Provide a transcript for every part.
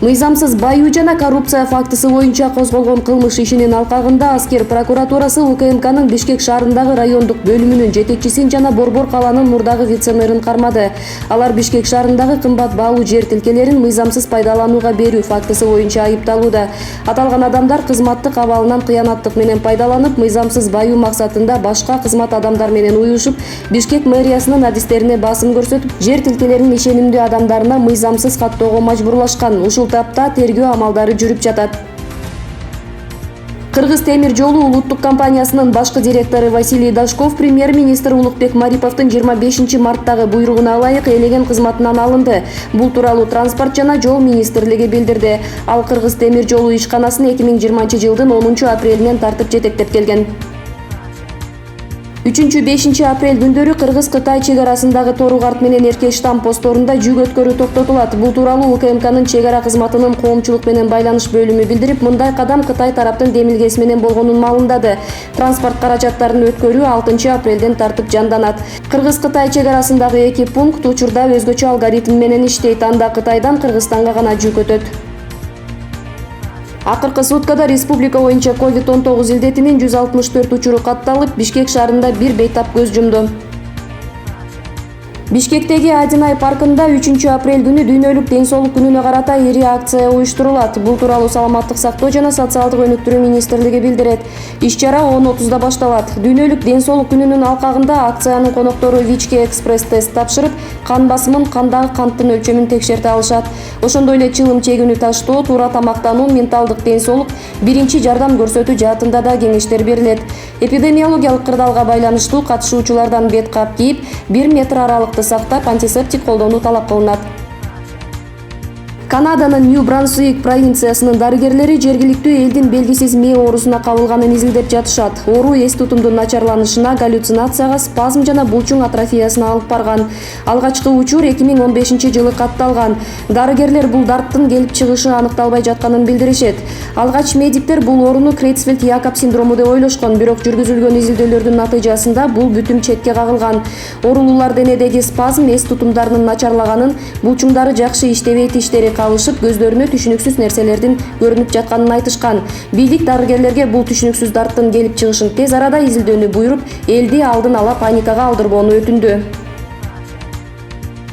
Мыйзамсыз баюу жана коррупция фактысы боюнча козголгон кылмыш ишинин алкагында Аскер прокуратурасы УКМКнын Бишкек шаарындагы райондук бөлүмүнүн жетекчисин жана Борбор калаанын мурдагы вице-мэрин кармады. Алар Бишкек шаарындагы кымбат баалуу жер тилкелерин мыйзамсыз пайдаланууга берүү фактысы боюнча айыпталууда. Аталган адамдар кызматтык абалынан кыянаттык менен пайдаланып, мыйзамсыз баюу максатында башка кызмат адамдар менен уюшуп, Бишкек мэриясынын адистерине басым көрсөтүп, жер тилкелеринин ишенимдүү адамдарына мыйзамсыз каттоого мажбурлашкан. Ушул тапта тергөө амалдары жүрүп жатат. Кыргыз темир жолу улуттук компаниясынын башкы директору Василий Дашков премьер-министр Улукбек Мариповдун 25-марттагы буйругуна ылайык элеген кызматынан алынды. Бул тууралуу транспорт жана жол министрлиги билдирди. Ал Кыргыз темир жолу ишканасын 2020-жылдын 10-апрелинен тартып жетектеп келген. 3-5 апрель күндөрү Кыргыз-Кытай чек арасындагы Торугарт менен Эркештам постторунда жүк өткөрүү токтотулат. Бул тууралуу УКМКнын чек ара кызматынын коомчулук менен байланыш бөлүмү билдирип, мындай кадам Кытай тараптын демилгеси менен болгонун маалымдады. Транспорт каражаттарын өткөрүү 6 апрелден тартып жанданат. Кыргыз-Кытай чек арасындагы 2 пункт учурда өзгөчө алгоритм менен иштейт. Анда Кытайдан Кыргызстанга гана жүк өтөт. Акыркы суткада республика боюнча COVID-19 илдетинин 164 учуру катталып, Бишкек шаарында бир бейтап көз жумду. Бишкектеги Адинай паркында 3 апрель күнү дүйнөлүк ден соолук күнүнө карата ири акция уюштурулат. Бул тууралуу Саламаттык сактоо жана социалдык өнүктүрүү министрлиги билдирет. Иш-чара 10:30 башталат. Дүйнөлүк ден соолук күнүнүн алкагында акциянын коноктору ВИЧ-ке экспресс тест тапшырып, кан басымын, кандагы канттын өлчөмүн текшерте алышат. Ошондой эле чылым чегүүнү таштоо, туура тамактануу, менталдык ден соолук, биринчи жардам көрсөтүү жаатында да кеңештер берилет. Эпидемиологиялык кырдаалга байланыштуу катышуучулардан бет кап кийип, 1 метр аралыкты сактап, антисептик колдонуу талап кылынат. Канаданын Нью-Брансуик провинциясынын дарыгерлери жергиликтүү элдин белгисиз мээ оорусуна кабылганын изилдеп жатышат. Оору эс тутумдун начарланышына, галлюцинацияга, спазм жана булчуң атрофиясына алып барган. Алгачкы учур 2015-жылы катталган. Дарыгерлер бул дарттын келип чыгышы аныкталбай жатканын билдиришет. Алгач медиктер бул ооруну Крейцфельд-Якоб синдрому деп ойлошкон, бирок жүргүзүлгөн изилдөөлөрдүн натыйжасында бул бүтүм четке кагылган. Оорулуулар денедеги спазм, эс тутумдарынын начарлаганын, булчуңдары жакшы иштебей тиштери кабышып, көздөрүнө түшүнүксүз нерселердин көрүнүп жатканын айтышкан. Бийлик дарыгерлерге бул түшүнүксүз дарттын келип чыгышын тез арада изилдөөнү буйруп, элди алдын ала паникага алдырбоону өтүндү.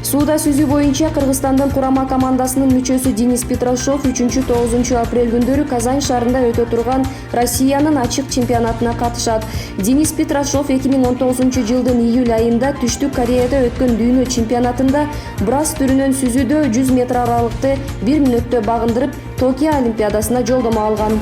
Сууда сүзүү боюнча Кыргызстандын курама командасынын мүчөсү Денис Петрашов 3-9 апрель күндөрү Казань шаарында өтө турган Россиянын ачык чемпионатына катышат. Денис Петрашов 2019-жылдын июль айында Түштүк Кореяда өткөн дүйнө чемпионатында брас түрүнөн сүзүүдө 100 метр аралыкты 1 мүнөттө багындырып, Токио Олимпиадасына жолдомо алган.